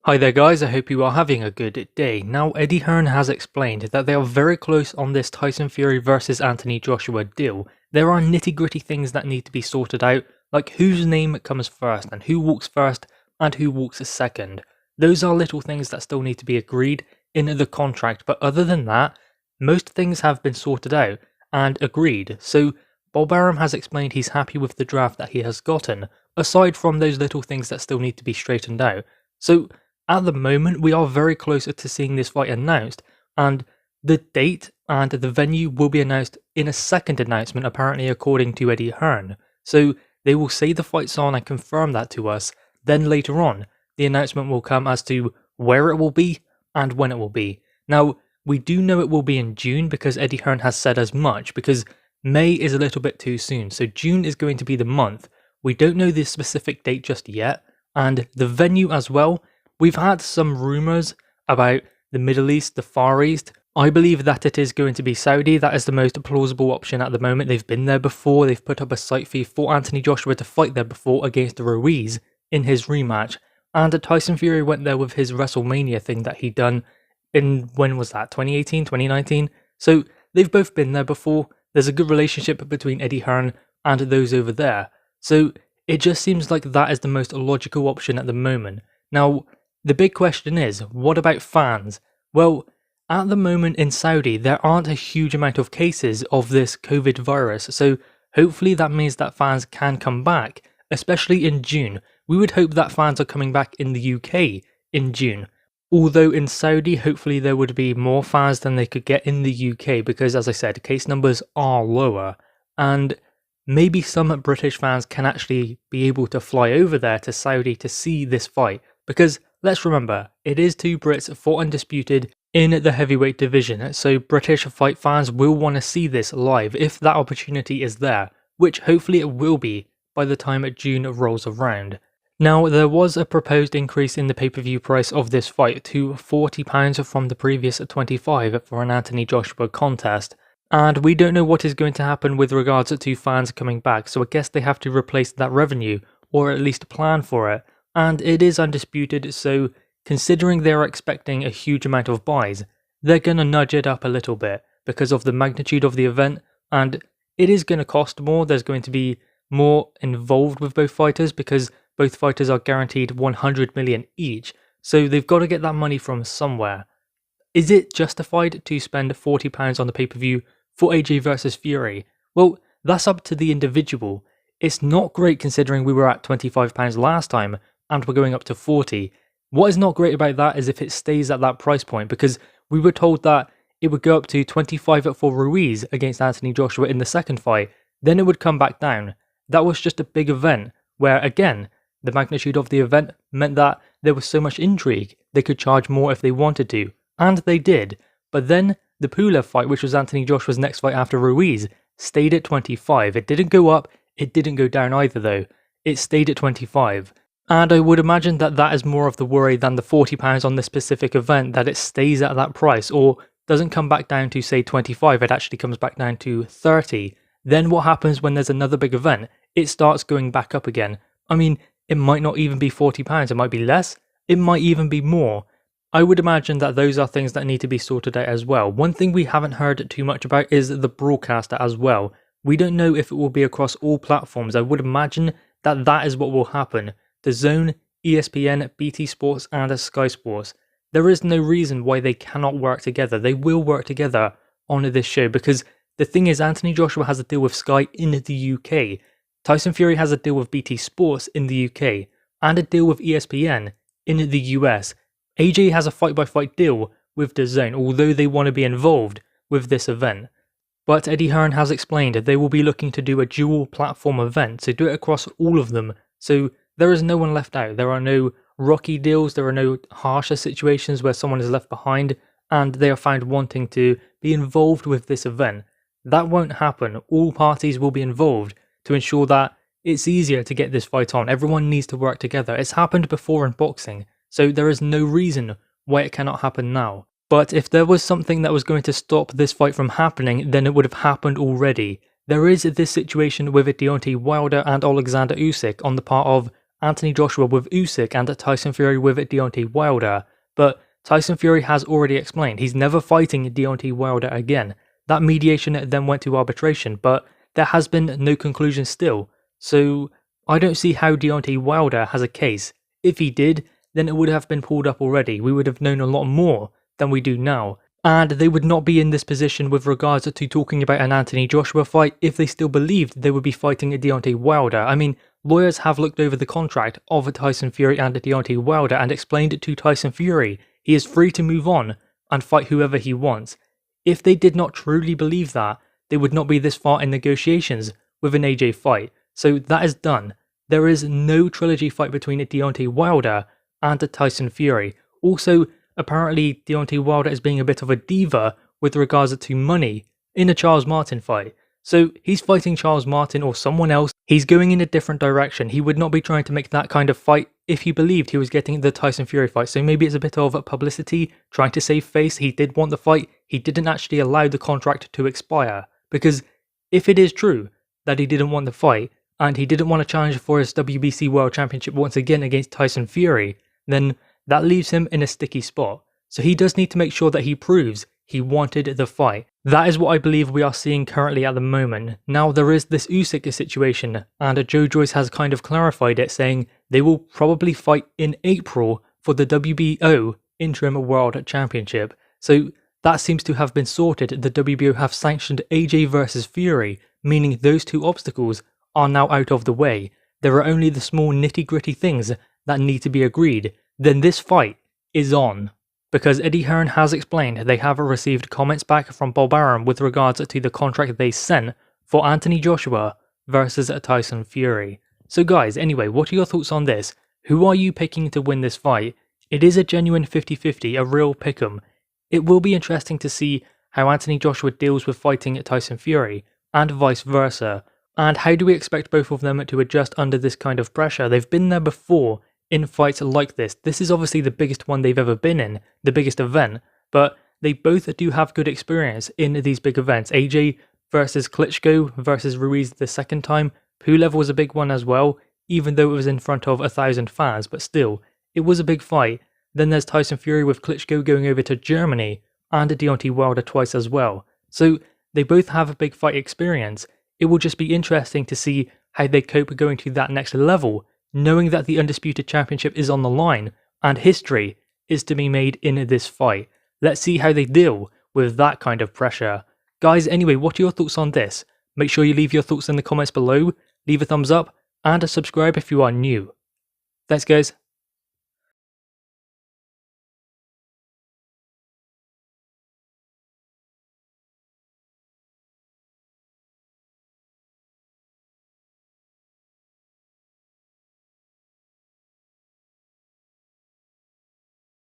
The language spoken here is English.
Hi there guys, I hope you are having a good day. Now Eddie Hearn has explained that they are very close on this Tyson Fury versus Anthony Joshua deal. There are nitty gritty things that need to be sorted out, like whose name comes first and who walks first and who walks second. Those are little things that still need to be agreed in the contract, but other than that, most things have been sorted out and agreed. So Bob Arum has explained he's happy with the draft that he has gotten, aside from those little things that still need to be straightened out. So at the moment, we are very close to seeing this fight announced, and the date and the venue will be announced in a second announcement, apparently according to Eddie Hearn. So they will say the fight's on and confirm that to us, then later on, the announcement will come as to where it will be and when it will be. Now, we do know it will be in June because Eddie Hearn has said as much, because May is a little bit too soon, so June is going to be the month. We don't know the specific date just yet, and the venue as well. We've had some rumours about the Middle East, the Far East. I believe that it is going to be Saudi. That is the most plausible option at the moment. They've been there before. They've put up a site fee for Anthony Joshua to fight there before against Ruiz in his rematch. And Tyson Fury went there with his WrestleMania thing that he'd done in, when was that, 2018, 2019? So they've both been there before. There's a good relationship between Eddie Hearn and those over there. So it just seems like that is the most logical option at the moment. Now, the big question is, what about fans? Well, at the moment in Saudi, there aren't a huge amount of cases of this COVID virus, so hopefully that means that fans can come back, especially in June. We would hope that fans are coming back in the UK in June. Although in Saudi, hopefully there would be more fans than they could get in the UK because, as I said, case numbers are lower. And maybe some British fans can actually be able to fly over there to Saudi to see this fight. Because let's remember, it is two Brits for undisputed in the heavyweight division, so British fight fans will want to see this live if that opportunity is there, which hopefully it will be by the time June rolls around. Now, there was a proposed increase in the pay-per-view price of this fight to £40 from the previous £25 for an Anthony Joshua contest, and we don't know what is going to happen with regards to fans coming back, so I guess they have to replace that revenue, or at least plan for it. And it is undisputed, so considering they're expecting a huge amount of buys, they're going to nudge it up a little bit because of the magnitude of the event, and it is going to cost more. There's going to be more involved with both fighters because both fighters are guaranteed 100 million each, so they've got to get that money from somewhere. Is it justified to spend £40 on the pay-per-view for AJ versus Fury? Well, that's up to the individual. It's not great considering we were at £25 last time, and we're going up to 40. What is not great about that is if it stays at that price point, because we were told that it would go up to 25 for Ruiz against Anthony Joshua in the second fight, then it would come back down. That was just a big event, where again, the magnitude of the event meant that there was so much intrigue, they could charge more if they wanted to, and they did. But then, the Pulev fight, which was Anthony Joshua's next fight after Ruiz, stayed at 25. It didn't go up, it didn't go down either though. It stayed at 25. And I would imagine that that is more of the worry than the £40 on this specific event, that it stays at that price or doesn't come back down to say 25, it actually comes back down to 30. Then what happens when there's another big event? It starts going back up again. I mean, it might not even be £40, it might be less, it might even be more. I would imagine that those are things that need to be sorted out as well. One thing we haven't heard too much about is the broadcaster as well. We don't know if it will be across all platforms. I would imagine that that is what will happen. DAZN, ESPN, BT Sports and Sky Sports. There is no reason why they cannot work together. They will work together on this show because the thing is, Anthony Joshua has a deal with Sky in the UK. Tyson Fury has a deal with BT Sports in the UK and a deal with ESPN in the US. AJ has a fight-by-fight deal with DAZN, although they want to be involved with this event. But Eddie Hearn has explained they will be looking to do a dual platform event, so do it across all of them. So there is no one left out. There are no rocky deals, there are no harsher situations where someone is left behind and they are found wanting to be involved with this event. That won't happen. All parties will be involved to ensure that it's easier to get this fight on. Everyone needs to work together. It's happened before in boxing, so there is no reason why it cannot happen now. But if there was something that was going to stop this fight from happening, then it would have happened already. There is this situation with Deontay Wilder and Alexander Usyk on the part of Anthony Joshua with Usyk and Tyson Fury with Deontay Wilder, but Tyson Fury has already explained he's never fighting Deontay Wilder again. That mediation then went to arbitration, but there has been no conclusion still, so I don't see how Deontay Wilder has a case. If he did, then it would have been pulled up already. We would have known a lot more than we do now. And they would not be in this position with regards to talking about an Anthony Joshua fight if they still believed they would be fighting Deontay Wilder. I mean, lawyers have looked over the contract of Tyson Fury and Deontay Wilder and explained to Tyson Fury he is free to move on and fight whoever he wants. If they did not truly believe that, they would not be this far in negotiations with an AJ fight. So that is done. There is no trilogy fight between Deontay Wilder and Tyson Fury. Also, apparently Deontay Wilder is being a bit of a diva with regards to money in a Charles Martin fight. So he's fighting Charles Martin or someone else. He's going in a different direction. He would not be trying to make that kind of fight if he believed he was getting the Tyson Fury fight. So maybe it's a bit of publicity, trying to save face. He did want the fight. He didn't actually allow the contract to expire. Because if it is true that he didn't want the fight, and he didn't want to challenge for his WBC World Championship once again against Tyson Fury, then that leaves him in a sticky spot. So he does need to make sure that he proves he wanted the fight. That is what I believe we are seeing currently at the moment. Now there is this Usyk situation, and Joe Joyce has kind of clarified it, saying they will probably fight in April for the WBO Interim World Championship. So that seems to have been sorted. The WBO have sanctioned AJ versus Fury, meaning those two obstacles are now out of the way. There are only the small nitty-gritty things that need to be agreed. Then this fight is on. Because Eddie Hearn has explained they have received comments back from Bob Arum with regards to the contract they sent for Anthony Joshua versus Tyson Fury. So guys, anyway, what are your thoughts on this? Who are you picking to win this fight? It is a genuine 50-50, a real pick'em. It will be interesting to see how Anthony Joshua deals with fighting Tyson Fury, and vice versa. And how do we expect both of them to adjust under this kind of pressure? They've been there before in fights like this. This is obviously the biggest one they've ever been in, the biggest event, but they both do have good experience in these big events. AJ versus Klitschko versus Ruiz the second time. Pulev was a big one as well, even though it was in front of 1,000 fans, but still, it was a big fight. Then there's Tyson Fury with Klitschko going over to Germany, and Deontay Wilder twice as well. So they both have a big fight experience. It will just be interesting to see how they cope going to that next level, knowing that the Undisputed Championship is on the line, and history is to be made in this fight. Let's see how they deal with that kind of pressure. Guys, anyway, what are your thoughts on this? Make sure you leave your thoughts in the comments below, leave a thumbs up, and subscribe if you are new. Thanks guys.